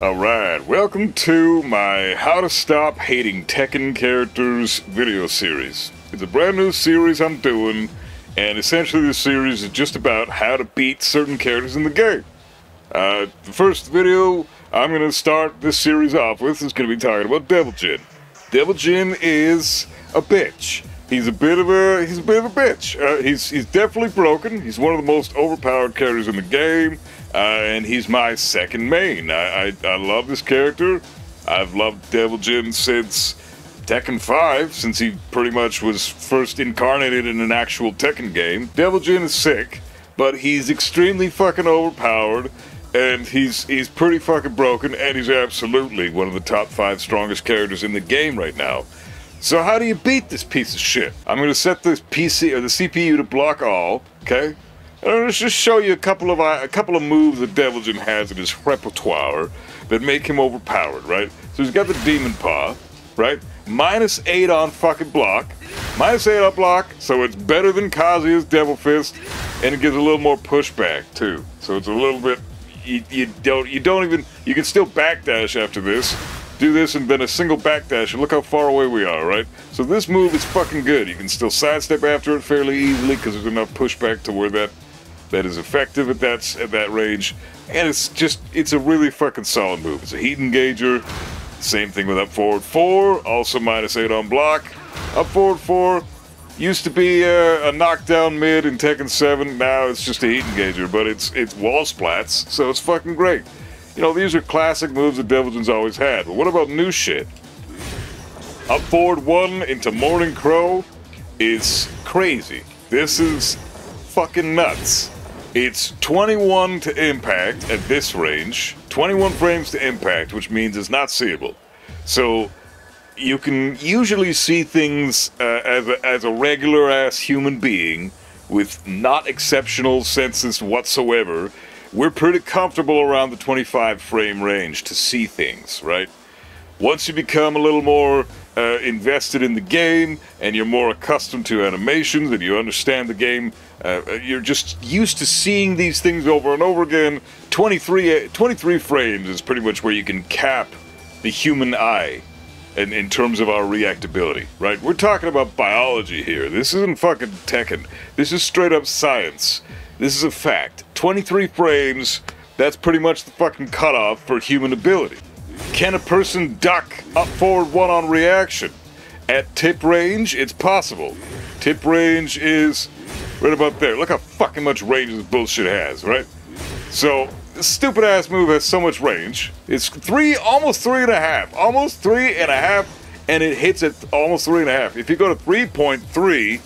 Alright, welcome to my How to Stop Hating Tekken Characters video series. It's a brand new series I'm doing, and essentially this series is just about how to beat certain characters in the game. The first video I'm going to start this series off with is going to be talking about Devil Jin. Devil Jin is a bitch. He's a bit of a bitch. He's definitely broken. He's one of the most overpowered characters in the game. And he's my second main. I love this character. I've loved Devil Jin since Tekken 5, since he pretty much was first incarnated in an actual Tekken game. Devil Jin is sick, but he's extremely fucking overpowered, and he's pretty fucking broken, and he's absolutely one of the top 5 strongest characters in the game right now. So how do you beat this piece of shit? I'm going to set this PC or the CPU to block all, okay? And I'm going to just show you a couple of moves that Devil Jin has in his repertoire that make him overpowered, right? So he's got the Demon Paw, right? -8 on fucking block. -8 on block, so it's better than Kazuya's Devil Fist, and it gives a little more pushback too. So it's a little bit, you can still backdash after this. Do this and then a single backdash, and look how far away we are, right? So this move is fucking good. You can still sidestep after it fairly easily because there's enough pushback to where that is effective at that range. And it's a really fucking solid move. It's a heat engager. Same thing with up forward 4, also -8 on block. Up forward 4 used to be a knockdown mid in Tekken 7. Now it's just a heat engager, but it's wall splats, so it's fucking great. You know, these are classic moves that Devil Jin's always had. But what about new shit? Up forward 1 into Morning Crow is crazy. This is fucking nuts. It's 21 to impact at this range. 21 frames to impact, which means it's not seeable. So you can usually see things as a regular-ass human being with not exceptional senses whatsoever. We're pretty comfortable around the 25 frame range to see things, right? Once you become a little more invested in the game, and you're more accustomed to animations, and you understand the game, you're just used to seeing these things over and over again. 23 frames is pretty much where you can cap the human eye in terms of our reactability, right? We're talking about biology here. This isn't fucking Tekken. This is straight up science. This is a fact. 23 frames, that's pretty much the fucking cutoff for human ability. Can a person duck up forward 1 on reaction? At tip range, it's possible. Tip range is right about there. Look how fucking much range this bullshit has, right? So, this stupid ass move has so much range. It's almost 3.5. Almost 3.5, and it hits at almost 3.5. If you go to 3.3,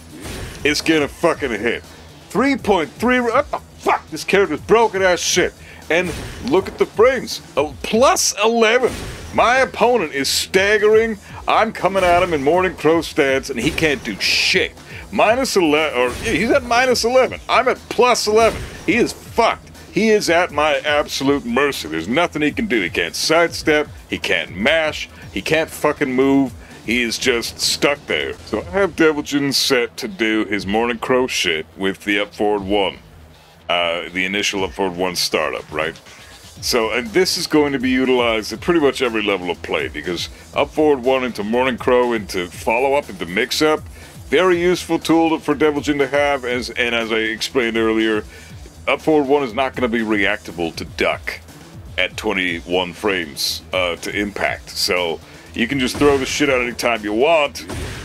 it's gonna fucking hit. 3.3, what the fuck? This character's broken ass shit. And look at the frames, plus 11. My opponent is staggering. I'm coming at him in Morning Crow stance, and he can't do shit. -11, or he's at -11. I'm at plus 11. He is fucked. He is at my absolute mercy. There's nothing he can do. He can't sidestep. He can't mash. He can't fucking move. He is just stuck there. So I have Devil Jin set to do his Morning Crow shit with the up forward 1. The initial up forward 1 startup, right? So, and this is going to be utilized at pretty much every level of play, because up forward 1 into Morning Crow, into follow-up, into mix-up, very useful tool for Devil Jin to have, and as I explained earlier, up forward 1 is not going to be reactable to duck at 21 frames to impact. So you can just throw the shit out anytime you want,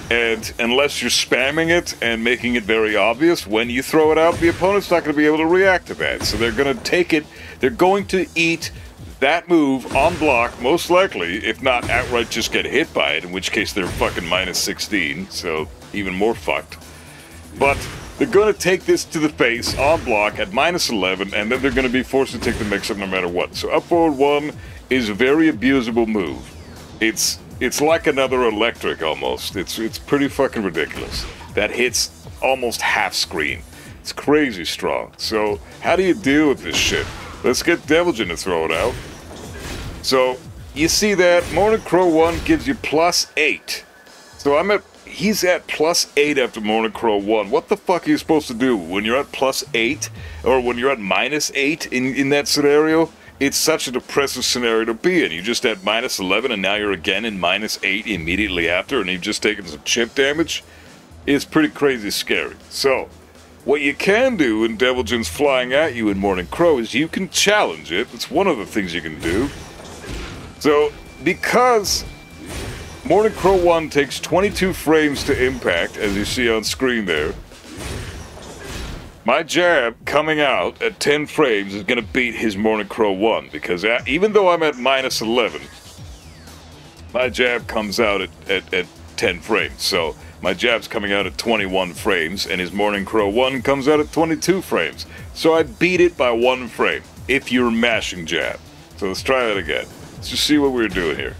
and unless you're spamming it and making it very obvious when you throw it out, the opponent's not going to be able to react to that. So they're going to take it, they're going to eat that move on block, most likely, if not outright just get hit by it, in which case they're fucking -16, so even more fucked. But they're going to take this to the face on block at -11, and then they're going to be forced to take the mix-up no matter what. So up forward 1 is a very abusable move. It's like another electric almost. It's pretty fucking ridiculous. That hits almost half screen. It's crazy strong. So how do you deal with this shit? Let's get Devil Jin to throw it out. So you see that Morning Crow 1 gives you +8. So he's at +8 after Morning Crow 1. What the fuck are you supposed to do when you're at +8 or when you're at -8 in that scenario? it's such a depressive scenario to be in. You just had -11 and now you're again in -8 immediately after, and you've just taken some chip damage. It's pretty crazy scary. So, what you can do when Devil Jin's flying at you in Morning Crow is you can challenge it. It's one of the things you can do. So, because Morning Crow 1 takes 22 frames to impact, as you see on screen there, my jab coming out at 10 frames is going to beat his Morning Crow 1, because even though I'm at -11, my jab comes out at 10 frames. So my jab's coming out at 21 frames, and his Morning Crow 1 comes out at 22 frames. So I beat it by 1 frame, if you're mashing jab. So let's try that again. Let's just see what we're doing here.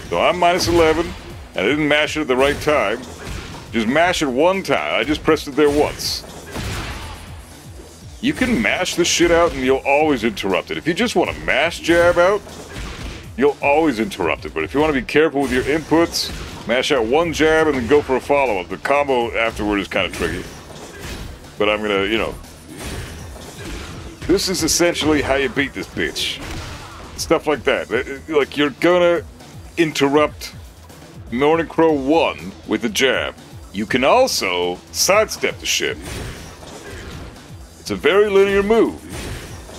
So I'm -11, and I didn't mash it at the right time. Just mash it one time. I just pressed it there once. You can mash this shit out and you'll always interrupt it. If you just want to mash jab out, you'll always interrupt it. But if you want to be careful with your inputs, mash out one jab and then go for a follow-up. The combo afterward is kind of tricky. But I'm gonna, you know... This is essentially how you beat this bitch. Stuff like that. Like, you're gonna interrupt Morning Crow 1 with a jab. You can also sidestep the shit. It's a very linear move,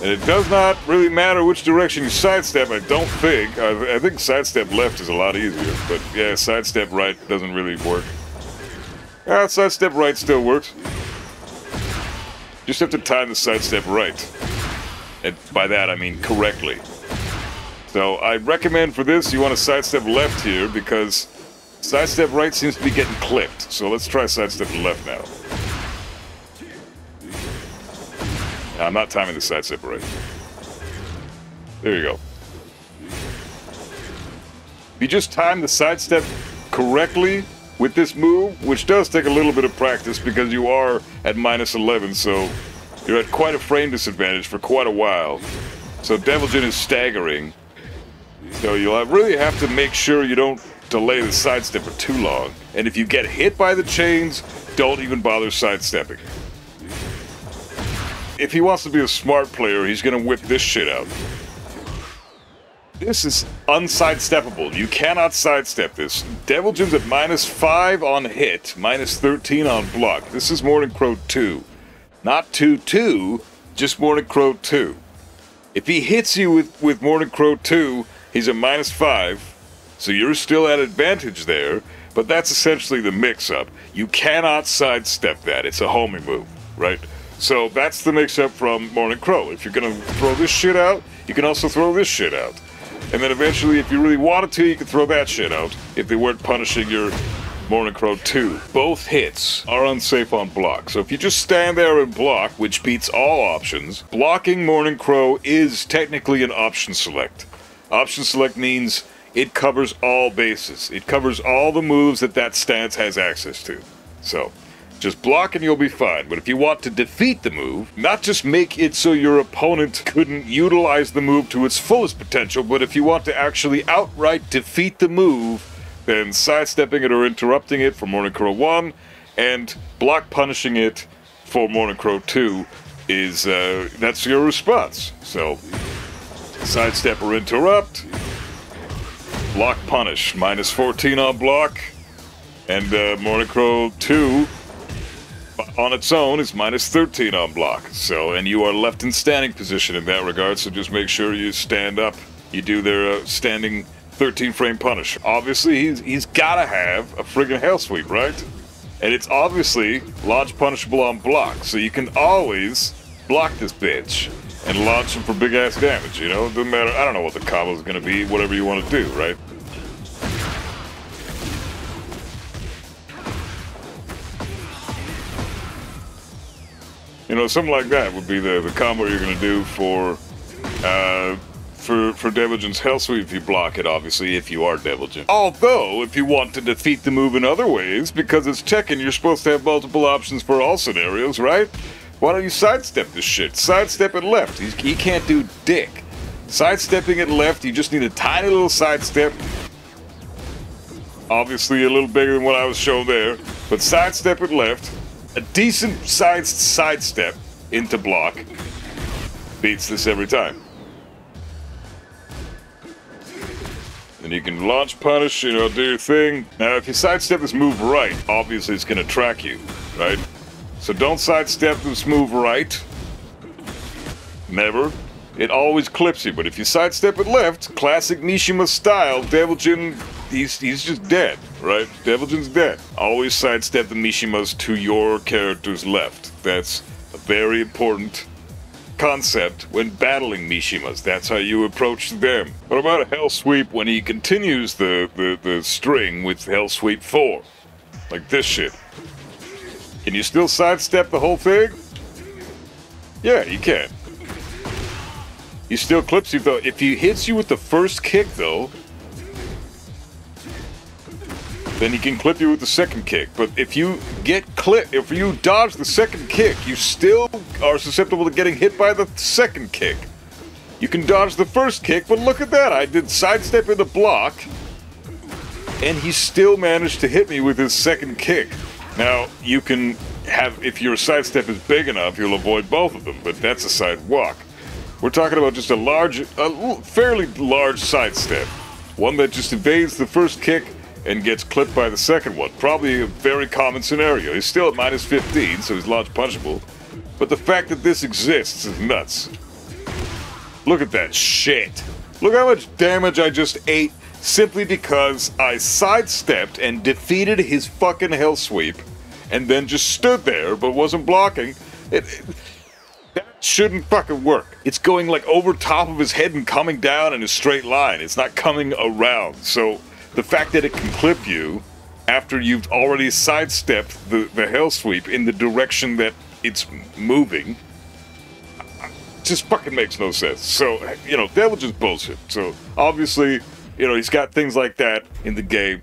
and it does not really matter which direction you sidestep, I don't think. I think sidestep left is a lot easier, but yeah, sidestep right doesn't really work. Sidestep right still works. Just have to time the sidestep right. And by that I mean correctly. So I recommend for this, you want to sidestep left here, because sidestep right seems to be getting clipped. So let's try sidestep left now. I'm not timing the sidestep right. There you go. If you just time the sidestep correctly with this move, which does take a little bit of practice because you are at -11, so you're at quite a frame disadvantage for quite a while. So Devil Jin is staggering. So you'll really have to make sure you don't delay the sidestep for too long. And if you get hit by the chains, don't even bother sidestepping. If he wants to be a smart player, he's gonna whip this shit out. This is unsidesteppable. You cannot sidestep this. Devil Jin's at -5 on hit, -13 on block. This is Morning Crow 2. Not 2-2, just Morning Crow 2. If he hits you with Morning Crow 2, he's at -5, so you're still at advantage there, but that's essentially the mix-up. You cannot sidestep that. It's a homie move, right? So that's the mix-up from Morning Crow. If you're gonna throw this shit out, you can also throw this shit out. And then eventually, if you really wanted to, you could throw that shit out if they weren't punishing your Morning Crow 2. Both hits are unsafe on block. So if you just stand there and block, which beats all options, blocking Morning Crow is technically an option select. Option select means it covers all bases. It covers all the moves that stance has access to. So just block and you'll be fine. But if you want to defeat the move, not just make it so your opponent couldn't utilize the move to its fullest potential, but if you want to actually outright defeat the move, then sidestepping it or interrupting it for Morning Crow 1 and block punishing it for Morning Crow 2 is, that's your response. So, sidestep or interrupt, block punish, -14 on block, and Morning Crow 2 on its own is -13 on block. So, and you are left in standing position in that regard, so just make sure you stand up. You do their standing 13 frame punish. Obviously, he's gotta have a friggin' hell sweep, right? And it's obviously launch punishable on block, so you can always block this bitch and launch him for big ass damage, you know? It doesn't matter, I don't know what the combo is gonna be, whatever you want to do, right? You know, something like that would be the combo you're gonna do for Devil Jin's Hell Sweep if you block it, obviously, if you are Devil Jin. Although, if you want to defeat the move in other ways, because it's Tekken, you're supposed to have multiple options for all scenarios, right? Why don't you sidestep this shit? Sidestep it left. He can't do dick. Sidestepping it left, you just need a tiny little sidestep. Obviously a little bigger than what I was shown there, but sidestep it left. A decent sidestep into block beats this every time. Then you can launch punish, you know, do your thing. Now, if you sidestep this move right, obviously it's going to track you, right? So don't sidestep this move right. Never. It always clips you, but if you sidestep it left, classic Mishima style, Devil Jin, he's just dead, right? Devil Jin's dead. Always sidestep the Mishimas to your character's left. That's a very important concept when battling Mishimas. That's how you approach them. What about a Hell Sweep when he continues the string with Hell Sweep 4? Like this shit. Can you still sidestep the whole thing? Yeah, you can. He still clips you though. If he hits you with the first kick though, then he can clip you with the second kick. But if you if you dodge the second kick, you still are susceptible to getting hit by the second kick. You can dodge the first kick, but look at that. I did sidestep in the block, and he still managed to hit me with his second kick. Now, you can have, if your sidestep is big enough, you'll avoid both of them, but that's a sidewalk. We're talking about just a fairly large sidestep. One that just evades the first kick and gets clipped by the second one. Probably a very common scenario. He's still at -15, so he's launch punchable. But the fact that this exists is nuts. Look at that shit. Look how much damage I just ate simply because I sidestepped and defeated his fucking Hell Sweep and then just stood there but wasn't blocking. That shouldn't fucking work. It's going like over top of his head and coming down in a straight line. It's not coming around. So the fact that it can clip you after you've already sidestepped the Hell Sweep in the direction that it's moving just fucking makes no sense. So, you know, Devil Jin's bullshit. So, obviously, you know, he's got things like that in the game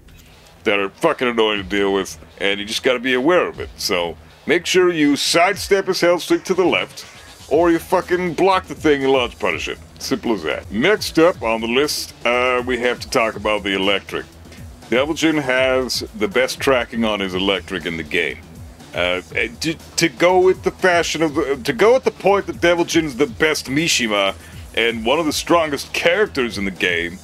that are fucking annoying to deal with, and you just gotta be aware of it. So, make sure you sidestep his Hell Sweep to the left, or you fucking block the thing and launch punish it. Simple as that. Next up on the list, we have to talk about the electric. Devil Jin has the best tracking on his electric in the game. To go with the fashion of to go at the point that Devil Jin's the best Mishima and one of the strongest characters in the game,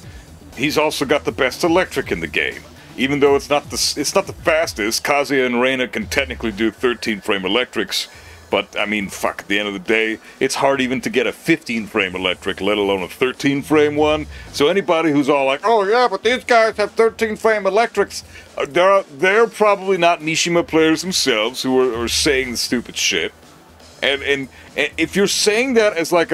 he's also got the best electric in the game. Even though it's not the fastest, Kazuya and Reina can technically do 13-frame electrics. But, I mean, fuck, at the end of the day, it's hard even to get a 15-frame electric, let alone a 13-frame one. So anybody who's all like, oh yeah, but these guys have 13-frame electrics, they're probably not Mishima players themselves who are saying the stupid shit. And if you're saying that as like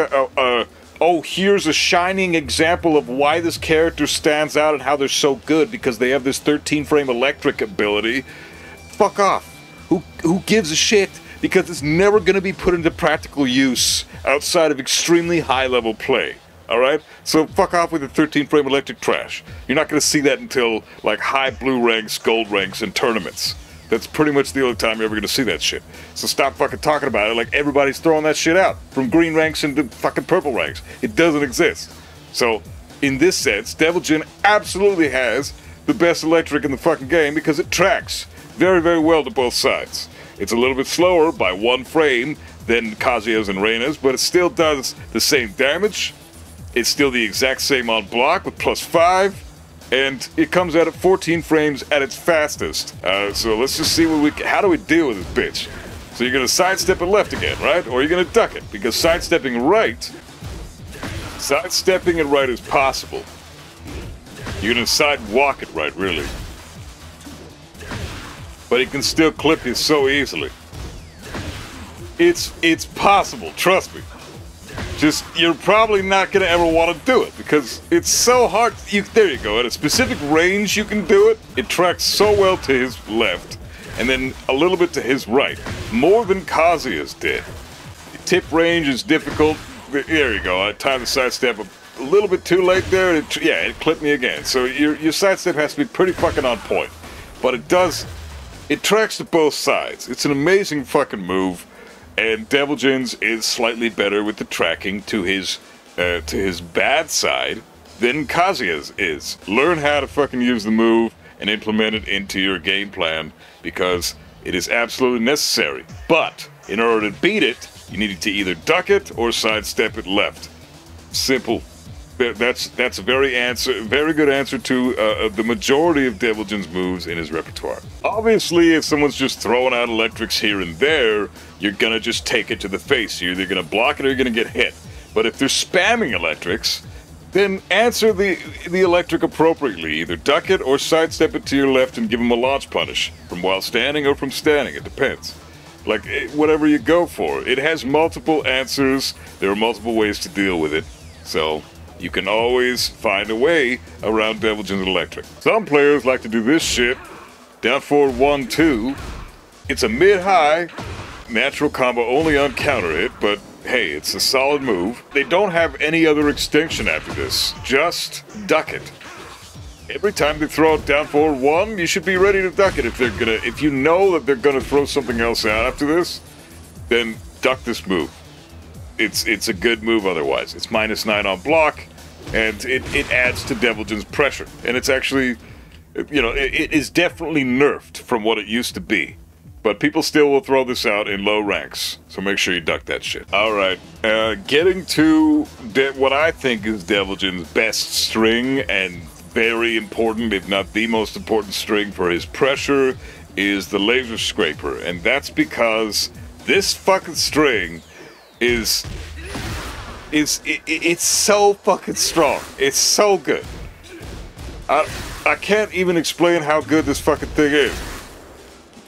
oh, here's a shining example of why this character stands out and how they're so good because they have this 13-frame electric ability, fuck off. Who gives a shit? Because it's never going to be put into practical use outside of extremely high-level play, alright? So fuck off with the 13-frame electric trash. You're not going to see that until, like, high blue ranks, gold ranks, and tournaments. That's pretty much the only time you're ever going to see that shit. So stop fucking talking about it like everybody's throwing that shit out. From green ranks into fucking purple ranks. It doesn't exist. So, in this sense, Devil Jin absolutely has the best electric in the fucking game because it tracks very, very well to both sides. It's a little bit slower by 1 frame than Kazuya's and Reina's, but it still does the same damage. It's still the exact same on block with +5, and it comes out at 14 frames at its fastest. So let's just see how do we deal with this bitch? So you're gonna sidestep it left again, right? Or you're gonna duck it, because sidestepping it right is possible. You're gonna sidewalk it right, really. But it can still clip you so easily. It's possible, trust me. Just, you're probably not gonna ever want to do it, because it's so hard. There you go, at a specific range you can do it. It tracks so well to his left, and then a little bit to his right. More than Kazuya's did. The tip range is difficult. There you go, I timed the sidestep a little bit too late there. It clipped me again. So your sidestep has to be pretty fucking on point. But it tracks to both sides. It's an amazing fucking move, and Devil Jin's is slightly better with the tracking to his bad side than Kazuya's is. Learn how to fucking use the move and implement it into your game plan because it is absolutely necessary. But in order to beat it, you need to either duck it or sidestep it left. Simple. That's a very good answer to the majority of Devil Jin's moves in his repertoire. Obviously, if someone's just throwing out electrics here and there, you're gonna just take it to the face. You're either gonna block it or you're gonna get hit. But if they're spamming electrics, then answer the electric appropriately. Either duck it or sidestep it to your left and give him a launch punish, from while standing or from standing. It depends. Like, whatever you go for. It has multiple answers. There are multiple ways to deal with it. So you can always find a way around Devil Jin's electric. Some players like to do this shit. Down forward 1-2. It's a mid-high natural combo only on counter hit, but hey, it's a solid move. They don't have any other extinction after this. Just duck it. Every time they throw it down forward 1, you should be ready to duck it. If you know that they're gonna throw something else out after this, then duck this move. It's a good move otherwise. It's -9 on block, and it adds to Devil Jin's pressure. And it's actually, you know, it is definitely nerfed from what it used to be. But people still will throw this out in low ranks, so make sure you duck that shit. Alright, getting to what I think is Devil Jin's best string, and very important, if not the most important string for his pressure, is the Laser Scraper. And that's because this fucking string it's so fucking strong. It's so good. I can't even explain how good this fucking thing is.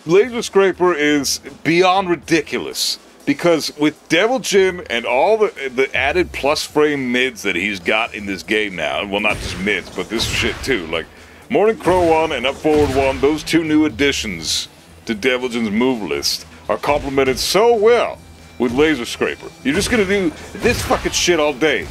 Laser Scraper is beyond ridiculous, because with Devil Jin and all the added plus frame mids that he's got in this game now, well, not just mids, but this shit too, like Morning Crow 1 and Up Forward 1, those two new additions to Devil Jin's move list are complemented so well with Laser Scraper. You're just gonna do this fucking shit all day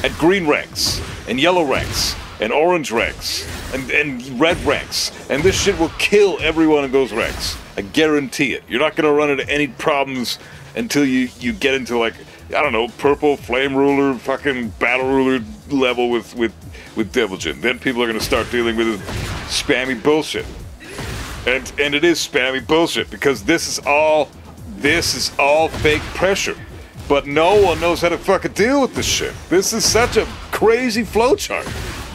at green ranks, and yellow ranks, and orange ranks, and red ranks, and this shit will kill everyone in those ranks. I guarantee it. You're not gonna run into any problems until you get into, like, I don't know, purple, flame ruler, fucking battle ruler level with Devil Jin. Then people are gonna start dealing with his spammy bullshit. And it is spammy bullshit, because this is all fake pressure. But no one knows how to fucking deal with this shit. This is such a crazy flowchart.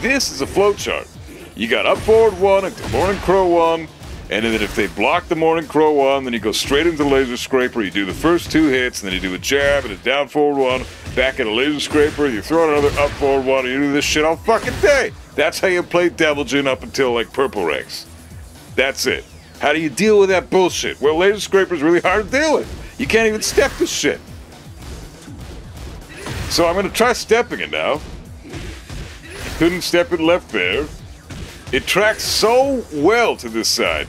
This is a flowchart. You got Up Forward 1 into Morning Crow 1, and then if they block the Morning Crow 1, then you go straight into Laser Scraper. You do the first 2 hits, and then you do a jab and a down forward 1, back at a Laser Scraper, you throw another Up Forward 1, and you do this shit all fucking day. That's how you play Devil Jin up until, like, purple ranks. That's it. How do you deal with that bullshit? Well, Laser Scraper is really hard to deal with. You can't even step this shit. So I'm going to try stepping it now. Couldn't step it left there. It tracks so well to this side.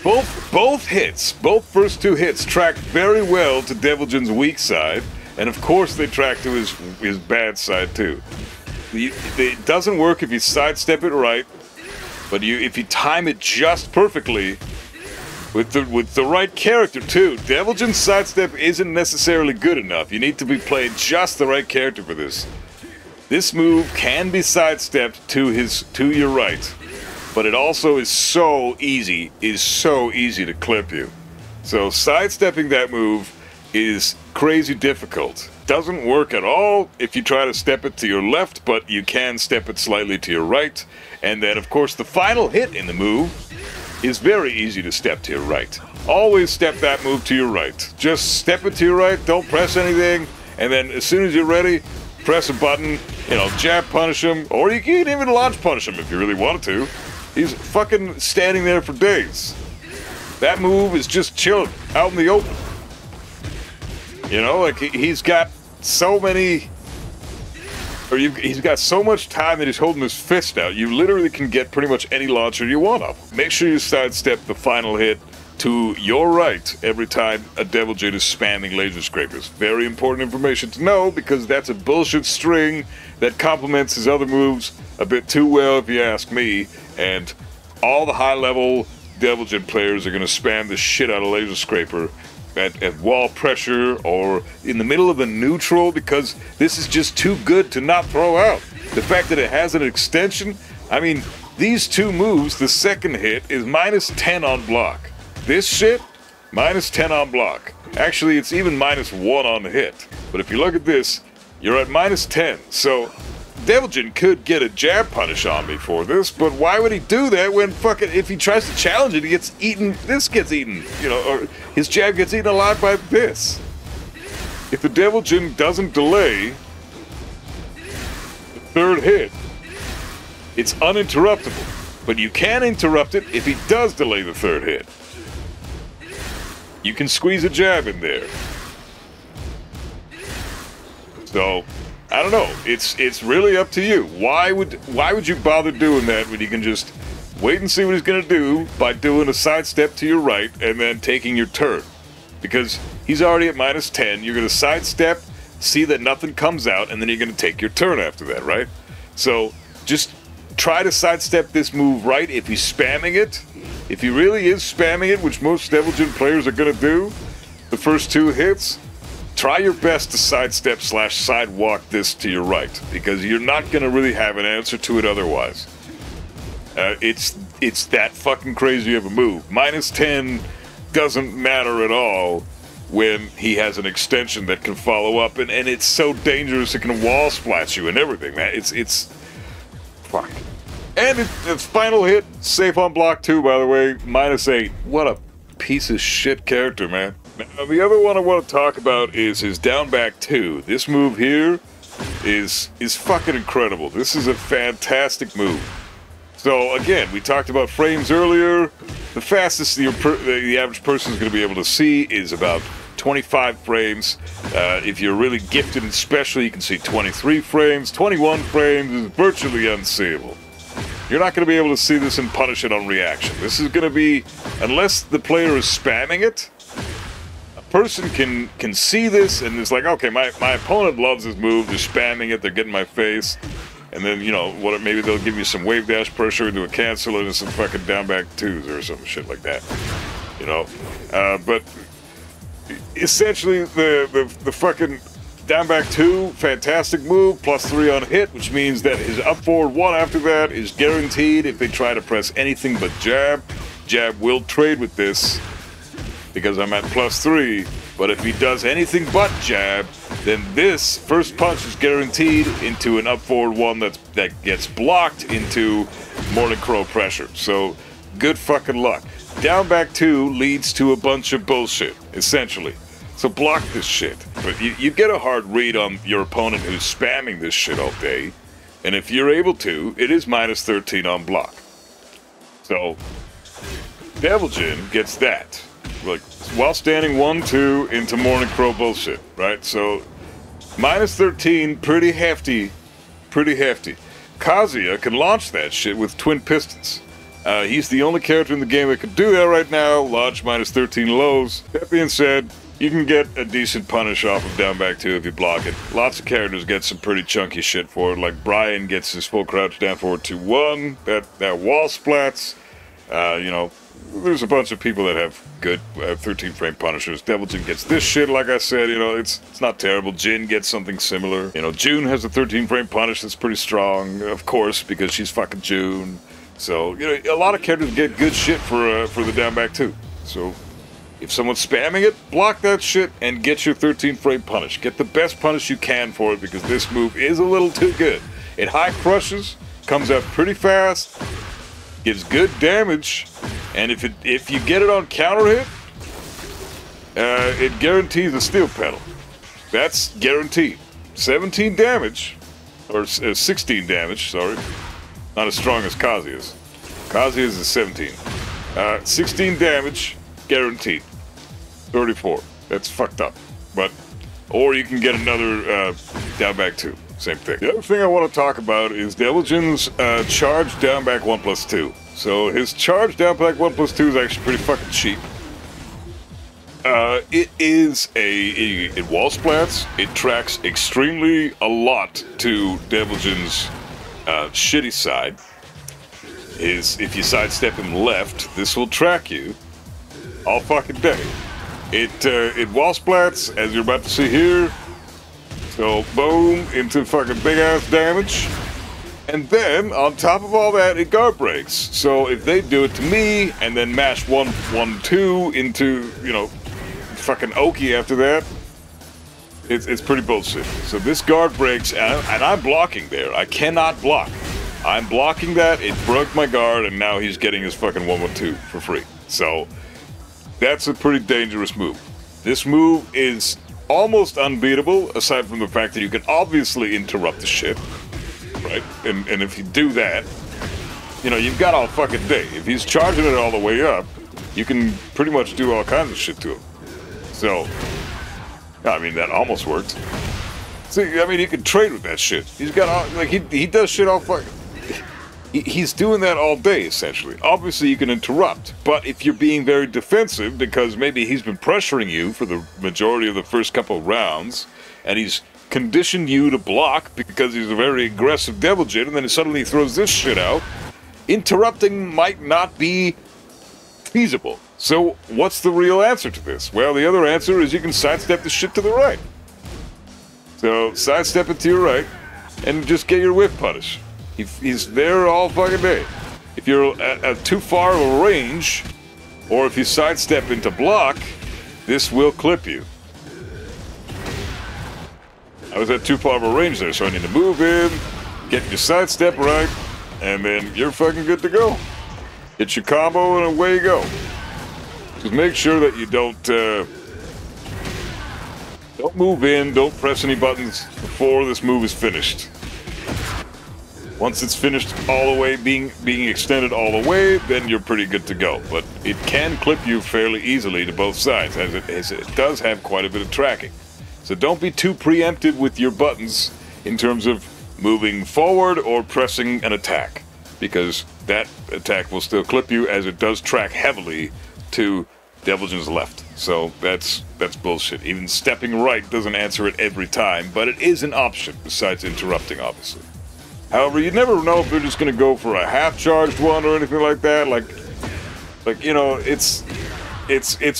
Both hits, both first 2 hits track very well to Devil Jin's weak side. And of course they track to his bad side too. It doesn't work if you sidestep it right. But if you time it just perfectly, with the right character too. Devil Jin's sidestep isn't necessarily good enough. You need to be playing just the right character for this. This move can be sidestepped to your right, but it also is so easy to clip you. So sidestepping that move is crazy difficult. Doesn't work at all if you try to step it to your left, but you can step it slightly to your right. And then, of course, the final hit in the move is very easy to step to your right. Always step that move to your right. Just step it to your right, don't press anything, and then as soon as you're ready, press a button, you know, jab punish him, or you can even launch punish him if you really wanted to. He's fucking standing there for days. That move is just chilling out in the open. You know, like he's got so many, he's got so much time that he's holding his fist out. You literally can get pretty much any launcher you want off. Make sure you sidestep the final hit to your right every time a Devil Jin is spamming Laser Scrapers. Very important information to know, because that's a bullshit string that complements his other moves a bit too well, if you ask me. And all the high-level Devil Jin players are going to spam the shit out of Laser Scraper at wall pressure or in the middle of a neutral, because this is just too good to not throw out. The fact that it has an extension, I mean, these 2 moves, the second hit is -10 on block. This shit, -10 on block. Actually, it's even -1 on the hit. But if you look at this, you're at -10. So Devil Jin could get a jab punish on me for this, but why would he do that when fucking, if he tries to challenge it, he gets eaten, this gets eaten, you know, or his jab gets eaten alive by this. If the Devil Jin doesn't delay the third hit, it's uninterruptible. But you can interrupt it if he does delay the third hit. You can squeeze a jab in there. So, I don't know. It's really up to you. Why would you bother doing that when you can just wait and see what he's gonna do by doing a sidestep to your right and then taking your turn? Because he's already at -10. You're gonna sidestep, see that nothing comes out, and then you're gonna take your turn after that, right? So just try to sidestep this move right if he's spamming it. If he really is spamming it, which most Devil Jin players are gonna do, the first 2 hits, try your best to sidestep / sidewalk this to your right, because you're not gonna really have an answer to it otherwise. It's that fucking crazy of a move. -10 doesn't matter at all when he has an extension that can follow up, and it's so dangerous it can wall splat you and everything, man. It's fuck. And its final hit, safe on block 2, by the way, -8. What a piece of shit character, man. Now, the other one I want to talk about is his down back 2. This move here is fucking incredible. This is a fantastic move. So again, we talked about frames earlier. The fastest the average person is going to be able to see is about 25 frames. If you're really gifted and special, you can see 23 frames. 21 frames is virtually unseeable. You're not going to be able to see this and punish it on reaction. This is going to be, unless the player is spamming it, a person can see this and it's like, okay, my opponent loves this move, they're spamming it, they're getting my face, and then, you know, maybe they'll give you some wave dash pressure into a cancel and some fucking down back 2s or some shit like that, you know. But essentially, the fucking down back 2, fantastic move, +3 on hit, which means that his up forward 1 after that is guaranteed if they try to press anything but jab. Jab will trade with this because I'm at +3, but if he does anything but jab, then this first punch is guaranteed into an up forward 1 that gets blocked into Morning Crow pressure. So good fucking luck. Down back 2 leads to a bunch of bullshit, essentially. So block this shit. But you get a hard read on your opponent who's spamming this shit all day, and if you're able to, it is -13 on block. So Devil Jin gets that. Like, while standing 1-2 into Morning Crow bullshit, right? So -13, pretty hefty, pretty hefty. Kazuya can launch that shit with twin pistons. He's the only character in the game that can do that right now, launch -13 lows. That being said, you can get a decent punish off of down back 2 if you block it. Lots of characters get some pretty chunky shit for it, like Brian gets his full crouch down forward 2-1, that wall splats. You know, there's a bunch of people that have good 13 frame punishers. Devil Jin gets this shit, like I said, you know, it's not terrible. Jin gets something similar. You know, June has a 13 frame punish that's pretty strong, of course, because she's fucking June. So, you know, a lot of characters get good shit for the down back 2. So if someone's spamming it, block that shit and get your 13 frame punish. Get the best punish you can for it, because this move is a little too good. It high crushes, comes out pretty fast, gives good damage, and if you get it on counter hit, it guarantees a steel pedal. That's guaranteed. 17 damage, or 16 damage, sorry. Not as strong as Kazuya's. Kazuya's is 17. 16 damage, guaranteed. 34. That's fucked up. But, or you can get another down back 2. Same thing. The other thing I want to talk about is Devil Jin's charge down back 1+2. So his charge down back 1+2 is actually pretty fucking cheap. It is it wall splats. It tracks extremely a lot to Devil Jin's shitty side. If you sidestep him left, this will track you all fucking day. It wall splats, as you're about to see here. So boom, into fucking big ass damage. And then, on top of all that, it guard breaks. So if they do it to me, and then mash 1-1-2 into, you know, fucking Oki after that, It's pretty bullshit. So this guard breaks, and I'm blocking there. I cannot block. I'm blocking that. It broke my guard, and now he's getting his fucking 1-1-2 for free. So that's a pretty dangerous move. This move is almost unbeatable, aside from the fact that you can obviously interrupt the shit, right? And if you do that, you know, you've got all fucking day. If he's charging it all the way up, you can pretty much do all kinds of shit to him. So, I mean, that almost worked. See, I mean, you can trade with that shit. He's got all, like, he does shit all fucking... He's doing that all day, essentially. Obviously, you can interrupt, but if you're being very defensive, because maybe he's been pressuring you for the majority of the first couple of rounds, and he's conditioned you to block because he's a very aggressive Devil Jin, and then he suddenly throws this shit out, interrupting might not be feasible. So, what's the real answer to this? Well, the other answer is you can sidestep the shit to the right. So, sidestep it to your right, and just get your whiff punish. He's there all fucking day. If you're at too far of a range, or if you sidestep into block, this will clip you. I was at too far of a range there, so I need to move in, get your sidestep right, and then you're fucking good to go. Get your combo and away you go. Just make sure that you don't move in, don't press any buttons before this move is finished. Once it's finished all the way, being extended all the way, then you're pretty good to go. But it can clip you fairly easily to both sides, as it does have quite a bit of tracking. So don't be too preemptive with your buttons in terms of moving forward or pressing an attack, because that attack will still clip you, as it does track heavily to Devil Jin's left. So that's bullshit. Even stepping right doesn't answer it every time, but it is an option, besides interrupting, obviously. However, you never know if they're just going to go for a half-charged one or anything like that. Like you know, it's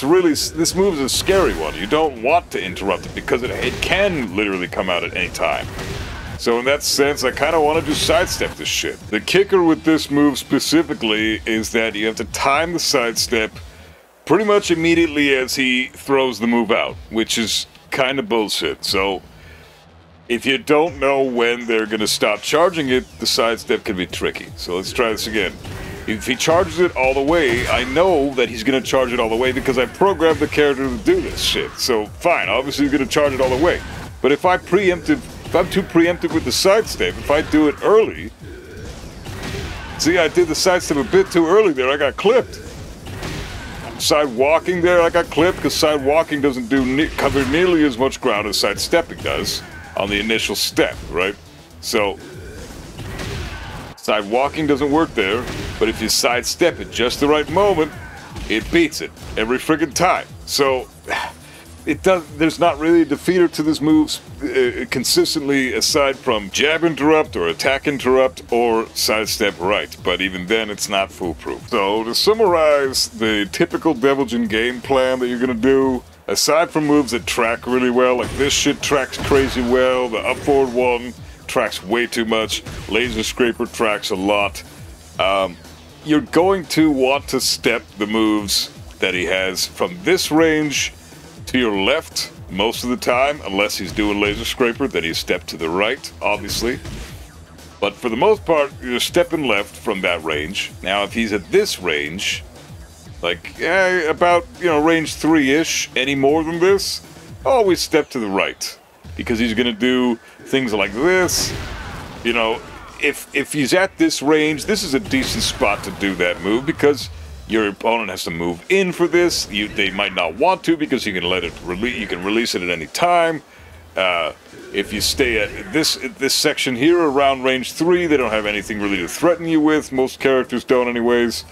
really, this move is a scary one. You don't want to interrupt it because it can literally come out at any time. So in that sense, I kind of want to just sidestep this shit. The kicker with this move specifically is that you have to time the sidestep pretty much immediately as he throws the move out, which is kind of bullshit. So if you don't know when they're going to stop charging it, the sidestep can be tricky. So let's try this again. If he charges it all the way, I know that he's going to charge it all the way because I programmed the character to do this shit. So fine, obviously he's going to charge it all the way. But if I'm too preemptive with the sidestep, if I do it early... See, I did the sidestep a bit too early there, I got clipped. Side walking there, I got clipped because side walking doesn't cover nearly as much ground as sidestepping does on the initial step, right? So, side walking doesn't work there, but if you sidestep at just the right moment, it beats it every friggin' time. So, there's not really a defeater to this move consistently, aside from jab interrupt or attack interrupt or sidestep right, but even then it's not foolproof. So to summarize the typical Devil Jin game plan that you're gonna do, aside from moves that track really well, like this shit tracks crazy well, the up forward one tracks way too much, laser scraper tracks a lot, you're going to want to step the moves that he has from this range to your left most of the time, unless he's doing laser scraper, then he's step to the right, obviously. But for the most part, you're stepping left from that range. Now, if he's at this range, like about, you know, range 3-ish, any more than this, always step to the right, because he's going to do things like this. You know, if he's at this range, this is a decent spot to do that move, because your opponent has to move in for this. They might not want to, because you can let it you can release it at any time. If you stay at this section here around range 3, they don't have anything really to threaten you with. Most characters don't, anyways.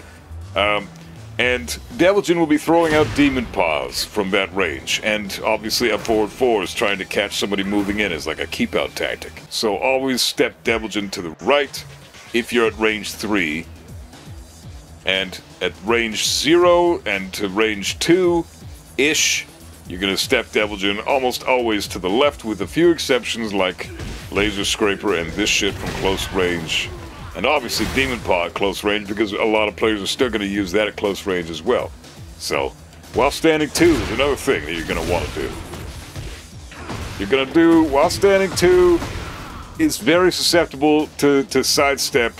And Devil Jin will be throwing out Demon Paws from that range, and obviously up forward 4 is trying to catch somebody moving in as like a keep out tactic. So always step Devil Jin to the right if you're at range 3. And at range 0 and to range 2-ish, you're going to step Devil Jin almost always to the left, with a few exceptions like Laser Scraper and this shit from close range. And obviously Demon Paw at close range, because a lot of players are still going to use that at close range as well. So, while standing 2 is another thing that you're going to want to do. You're gonna do, while standing 2, is very susceptible to sidestep,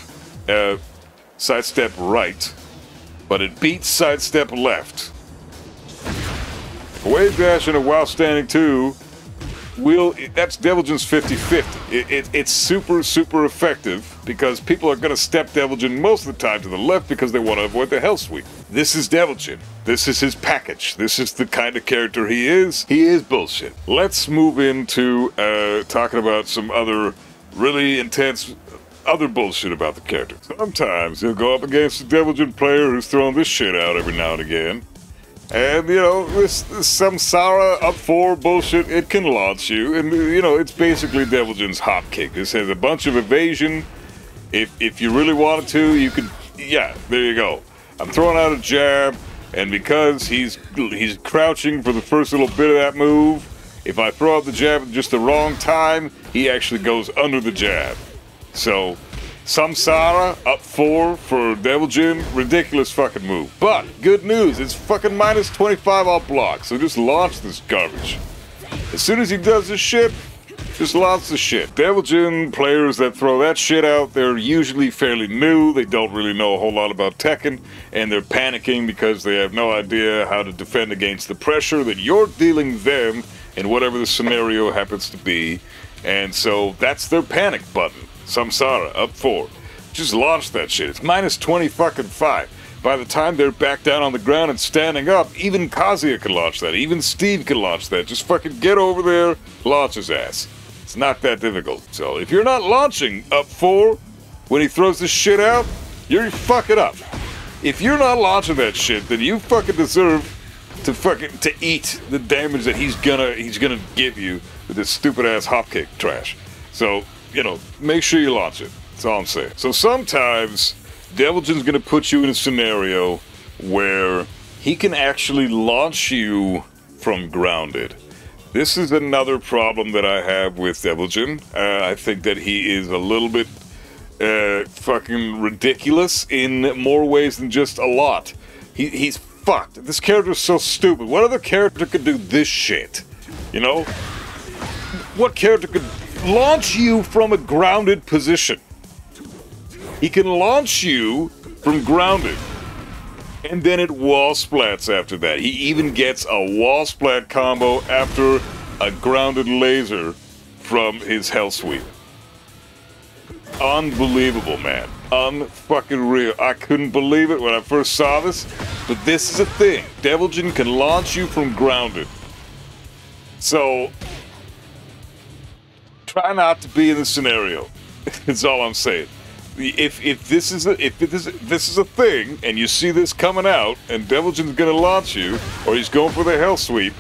sidestep right, but it beats sidestep left. A wave dash and a while standing 2 that's Devil Jin's 50-50. It's super, super effective because people are going to step Devil Jin most of the time to the left because they want to avoid the hell sweep. This is Devil Jin. This is his package. This is the kind of character he is. He is bullshit. Let's move into talking about some other really intense other bullshit about the character. Sometimes he'll go up against a Devil Jin player who's throwing this shit out every now and again. And, you know, this Samsara up 4 bullshit, it can launch you. And, you know, it's basically Devil Jin's hop kick. This has a bunch of evasion. If you really wanted to, you could, yeah, there you go. I'm throwing out a jab, and because he's crouching for the first little bit of that move, if I throw out the jab at just the wrong time, he actually goes under the jab. So, Samsara up 4 for Devil Jin, ridiculous fucking move. But, good news, it's fucking minus 25 off block, so just launch this garbage. As soon as he does this shit, just launch the shit. Devil Jin players that throw that shit out, they're usually fairly new, they don't really know a whole lot about Tekken, and they're panicking because they have no idea how to defend against the pressure that you're dealing them in whatever the scenario happens to be. And so, that's their panic button. Samsara, up 4. Just launch that shit. It's minus 20 fucking 5. By the time they're back down on the ground and standing up, even Kazuya can launch that. Even Steve can launch that. Just fucking get over there, launch his ass. It's not that difficult. So, if you're not launching up 4 when he throws this shit out, you're fucking up. If you're not launching that shit, then you fucking deserve to eat the damage that he's gonna give you with this stupid ass hop kick trash. So, you know, make sure you launch it. That's all I'm saying. So sometimes, Devil Jin's gonna put you in a scenario where he can actually launch you from grounded. This is another problem that I have with Devil Jin. I think that he is a little bit fucking ridiculous in more ways than just a lot. He's fucked. This character is so stupid. What other character could do this shit? You know? What character could launch you from a grounded position? He can launch you from grounded, and then it wall splats after that. He even gets a wall splat combo after a grounded laser from his hell sweep. Unbelievable, man. Unfucking real. I couldn't believe it when I first saw this, but this is a thing. Devil Jin can launch you from grounded. So, try not to be in the scenario. That's all I'm saying. If this is a thing, and you see this coming out, and Devil Jin's gonna launch you, or he's going for the hell sweep,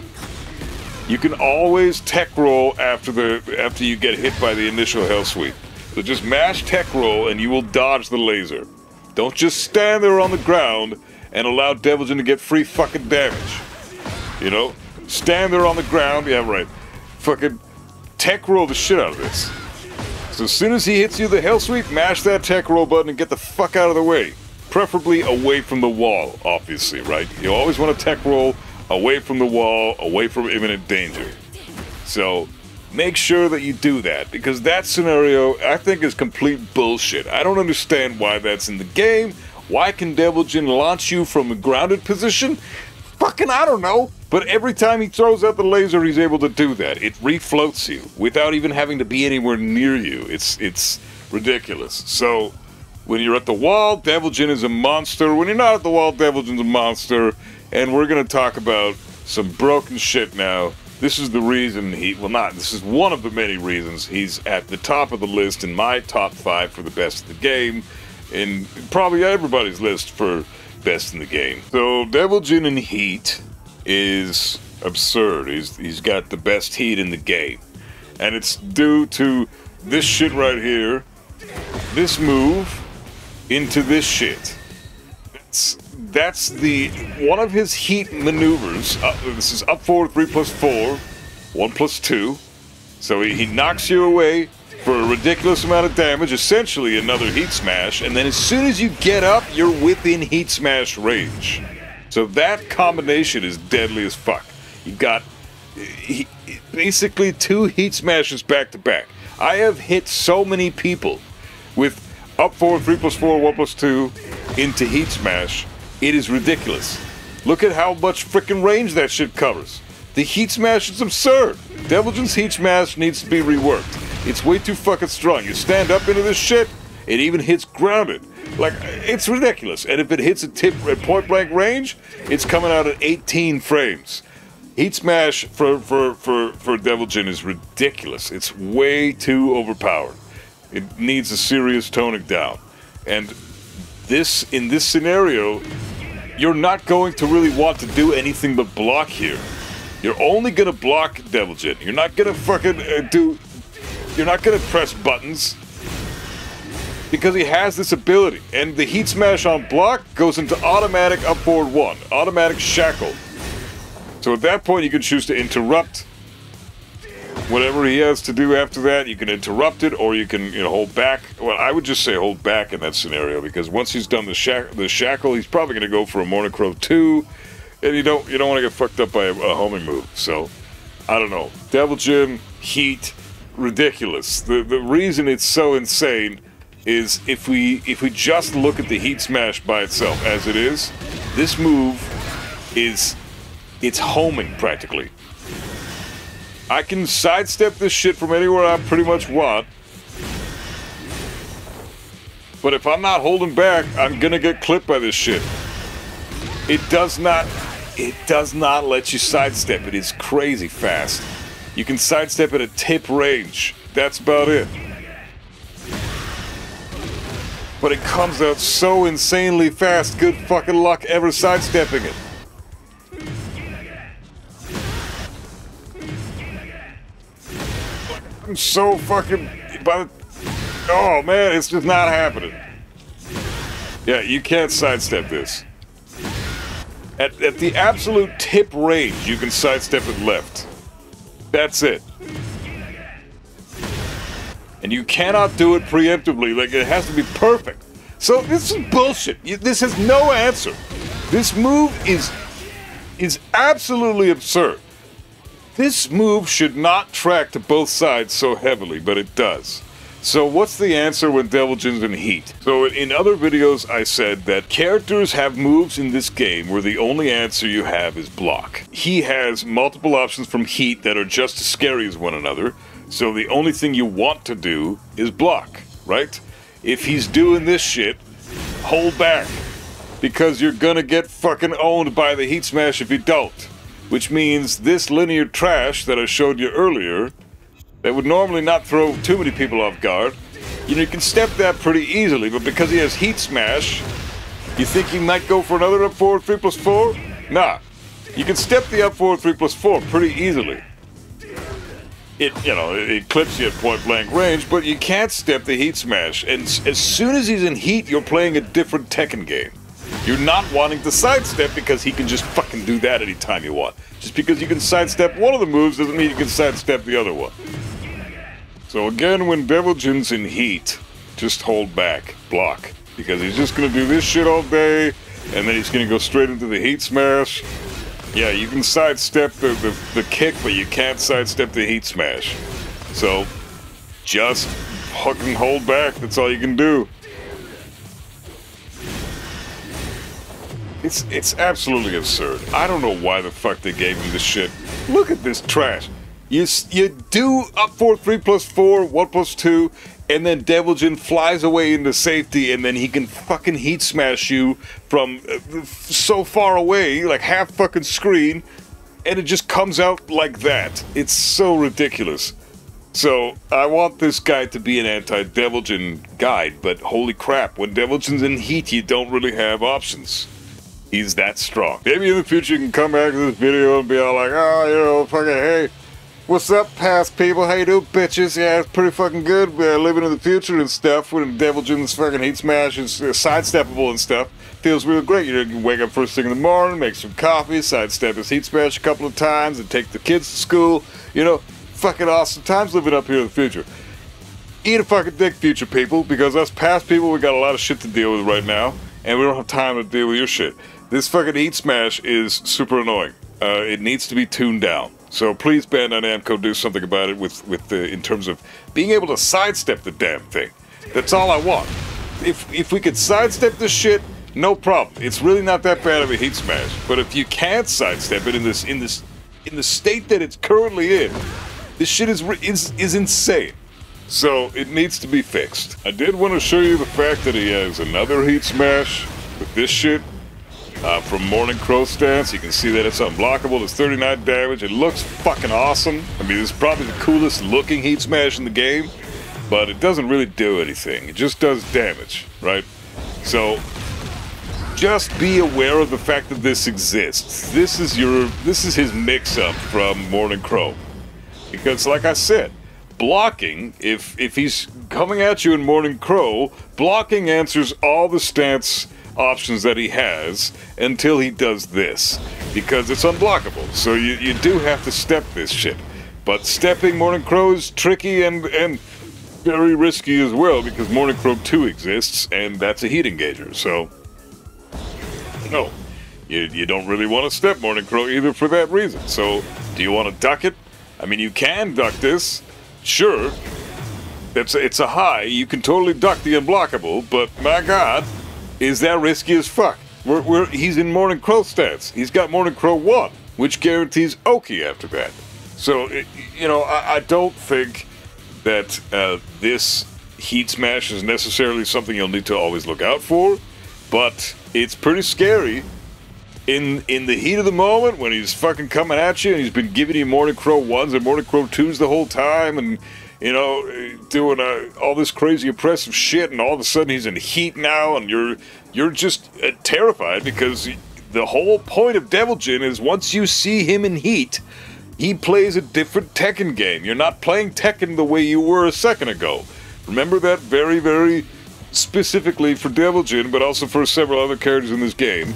you can always tech roll after you get hit by the initial hell sweep. So just mash tech roll, and you will dodge the laser. Don't just stand there on the ground and allow Devil Jin to get free fucking damage. You know, stand there on the ground. Yeah, right. Fucking tech roll the shit out of this. So as soon as he hits you the hell sweep, mash that tech roll button and get the fuck out of the way. Preferably away from the wall, obviously, right? You always want to tech roll away from the wall, away from imminent danger. So make sure that you do that, because that scenario, I think, is complete bullshit. I don't understand why that's in the game. Why can Devil Jin launch you from a grounded position? Fucking, I don't know. But every time he throws out the laser, he's able to do that. It refloats you without even having to be anywhere near you. It's ridiculous. So, when you're at the wall, Devil Jin is a monster. When you're not at the wall, Devil Jin's a monster. And we're going to talk about some broken shit now. This is the reason this is one of the many reasons he's at the top of the list in my top 5 for the best of the game. And probably everybody's list for best in the game. So, Devil Jin in Heat is absurd. He's got the best heat in the game. And it's due to this shit right here. This move into this shit. That's the one of his heat maneuvers. This is up 4, 3 plus 4, 1 plus 2. So he knocks you away for a ridiculous amount of damage, essentially another heat smash, and then as soon as you get up, you're within heat smash range. So that combination is deadly as fuck. You've got basically 2 heat smashes back to back. I have hit so many people with up forward 3+4, 1+2 into heat smash. It is ridiculous. Look at how much freaking range that shit covers. The heat smash is absurd. Devil Jin's heat smash needs to be reworked. It's way too fucking strong. You stand up into this shit, it even hits grounded. Like, it's ridiculous. And if it hits a tip at point blank range, it's coming out at 18 frames. Heat smash for Devil Jin is ridiculous. It's way too overpowered. It needs a serious toning down. And in this scenario, you're not going to really want to do anything but block here. You're only gonna block Devil Jin. You're not gonna fucking you're not gonna press buttons, because he has this ability. And the heat smash on block goes into automatic up forward 1, automatic shackle. So at that point you can choose to interrupt whatever he has to do after that. You can interrupt it, or you can, hold back. Well, I would just say hold back in that scenario, because once he's done the shackle, he's probably going to go for a Morning Crow 2, and you don't want to get fucked up by a homing move. So I don't know. Devil Jin, heat, ridiculous. The reason it's so insane is if we just look at the heat smash by itself as it is, this move it's homing practically. I can sidestep this shit from anywhere I pretty much want, but if I'm not holding back, I'm gonna get clipped by this shit. It does not let you sidestep. It is crazy fast. You can sidestep at a tip range. That's about it. But it comes out so insanely fast. Good fucking luck ever sidestepping it. I'm so fucking... Oh man, it's just not happening. Yeah, you can't sidestep this. At the absolute tip range, you can sidestep it left. That's it. And you cannot do it preemptively. Like, it has to be perfect. So this is bullshit. This has no answer. This move is absolutely absurd. This move should not track to both sides so heavily, but it does. So what's the answer when Devil Jin's in heat? So in other videos I said that characters have moves in this game where the only answer you have is block. He has multiple options from heat that are just as scary as one another, so the only thing you want to do is block, right? If he's doing this shit, hold back, because you're gonna get fucking owned by the heat smash if you don't. Which means this linear trash that I showed you earlier, that would normally not throw too many people off guard, you can step that pretty easily, but because he has heat smash, you think he might go for another up forward 3+4? Nah. You can step the up forward 3+4 pretty easily. It clips you at point blank range, but you can't step the heat smash. And as soon as he's in heat, you're playing a different Tekken game. You're not wanting to sidestep because he can just fucking do that anytime you want. Just because you can sidestep one of the moves doesn't mean you can sidestep the other one. So again, when Devil Jin's in heat, just hold back, block. Because he's just gonna do this shit all day, and then he's gonna go straight into the heat smash. Yeah, you can sidestep the kick, but you can't sidestep the heat smash. So, just fucking hold back, that's all you can do. It's absolutely absurd. I don't know why the fuck they gave him this shit. Look at this trash. You do up forward 3+4, 1+2, and then Devil Jin flies away into safety, and then he can fucking heat smash you from so far away, like half fucking screen, and it just comes out like that. It's so ridiculous. So, I want this guy to be an anti-Devil Jin guide, but holy crap, when Devil Jin's in heat, you don't really have options. He's that strong. Maybe in the future you can come back to this video and be all like, oh, fucking, hey, what's up, past people? How you doing, bitches? Yeah, it's pretty fucking good. Living in the future and stuff when Devil Jin's fucking heat smash is sidesteppable and stuff. Feels real great. You can wake up first thing in the morning, make some coffee, sidestep his heat smash a couple of times, and take the kids to school. Fucking awesome times living up here in the future. Eat a fucking dick, future people, because us past people, we got a lot of shit to deal with right now, and we don't have time to deal with your shit. This fucking heat smash is super annoying. It needs to be tuned down. So please, Bandai Namco, do something about it in terms of being able to sidestep the damn thing. That's all I want. If we could sidestep this shit, no problem. It's really not that bad of a heat smash. But if you can't sidestep it in the state that it's currently in, this shit is insane. So it needs to be fixed. I did want to show you the fact that he has another heat smash with this shit. From Morning Crow stance, you can see that it's unblockable. It's 39 damage. It looks fucking awesome. I mean, it's probably the coolest looking heat smash in the game, but it doesn't really do anything. It just does damage, right? So just be aware of the fact that this exists. This is his mix-up from Morning Crow, because like I said, blocking, if he's coming at you in Morning Crow, blocking answers all the stance options that he has until he does this, because it's unblockable. So you do have to step this shit. But stepping Morning Crow is tricky and very risky as well, because Morning Crow 2 exists, and that's a heat engager. So no, you don't really want to step Morning Crow either for that reason. So do you want to duck it? I mean, you can duck this, sure. It's a high. You can totally duck the unblockable, but my God, is that risky as fuck? He's in Morning Crow stance. He's got Morning Crow 1, which guarantees Oki after that. So, I don't think that this heat smash is necessarily something you'll need to always look out for, but it's pretty scary in the heat of the moment when he's fucking coming at you and he's been giving you Morning Crow 1s and Morning Crow 2s the whole time, and doing all this crazy oppressive shit, and all of a sudden he's in heat now, and you're just terrified, because the whole point of Devil Jin is once you see him in heat, he plays a different Tekken game. You're not playing Tekken the way you were a second ago. Remember that very, very specifically for Devil Jin, but also for several other characters in this game.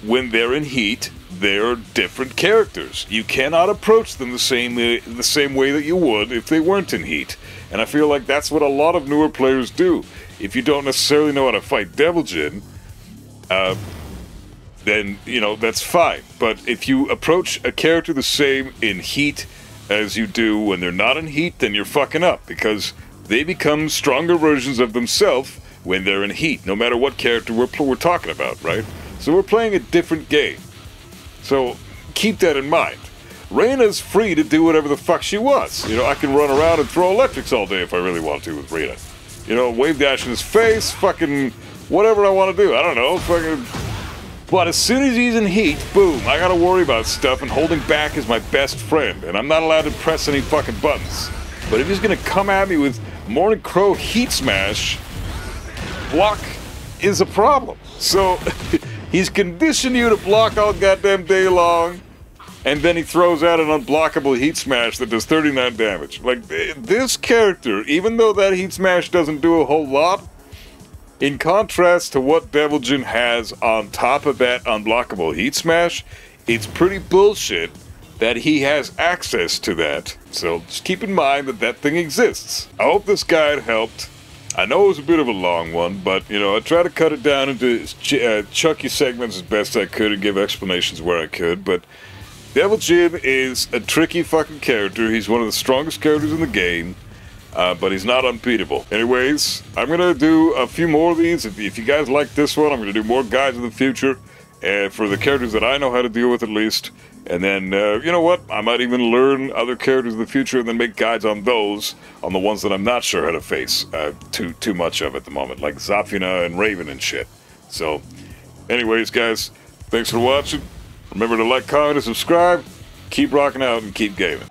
When they're in heat, they're different characters. You cannot approach them the same way that you would if they weren't in heat. And I feel like that's what a lot of newer players do. If you don't necessarily know how to fight Devil Jin, then, that's fine. But if you approach a character the same in heat as you do when they're not in heat, then you're fucking up, because they become stronger versions of themselves when they're in heat, no matter what character we're talking about, right? So we're playing a different game. So keep that in mind. Reina's free to do whatever the fuck she wants. I can run around and throw electrics all day if I really want to with Reina. Wave dash in his face, fucking whatever I want to do. I don't know, fucking. But as soon as he's in heat, boom, I gotta worry about stuff, and holding back is my best friend, and I'm not allowed to press any fucking buttons. But if he's gonna come at me with Morning Crow heat smash, block is a problem. So he's conditioned you to block all goddamn day long, and then he throws out an unblockable heat smash that does 39 damage. Like, this character, even though that heat smash doesn't do a whole lot, in contrast to what Devil Jin has on top of that unblockable heat smash, it's pretty bullshit that he has access to that. So just keep in mind that that thing exists. I hope this guide helped. I know it was a bit of a long one, but, I tried to cut it down into chunky segments as best I could and give explanations where I could, but Devil Jin is a tricky fucking character. He's one of the strongest characters in the game, but he's not unbeatable. Anyways, I'm going to do a few more of these. If you guys like this one, I'm going to do more guides in the future, for the characters that I know how to deal with at least. And then, you know what? I might even learn other characters in the future and then make guides on those, on the ones that I'm not sure how to face too much of at the moment, like Zafina and Raven and shit. So, anyways, guys, thanks for watching. Remember to like, comment, and subscribe. Keep rocking out and keep gaming.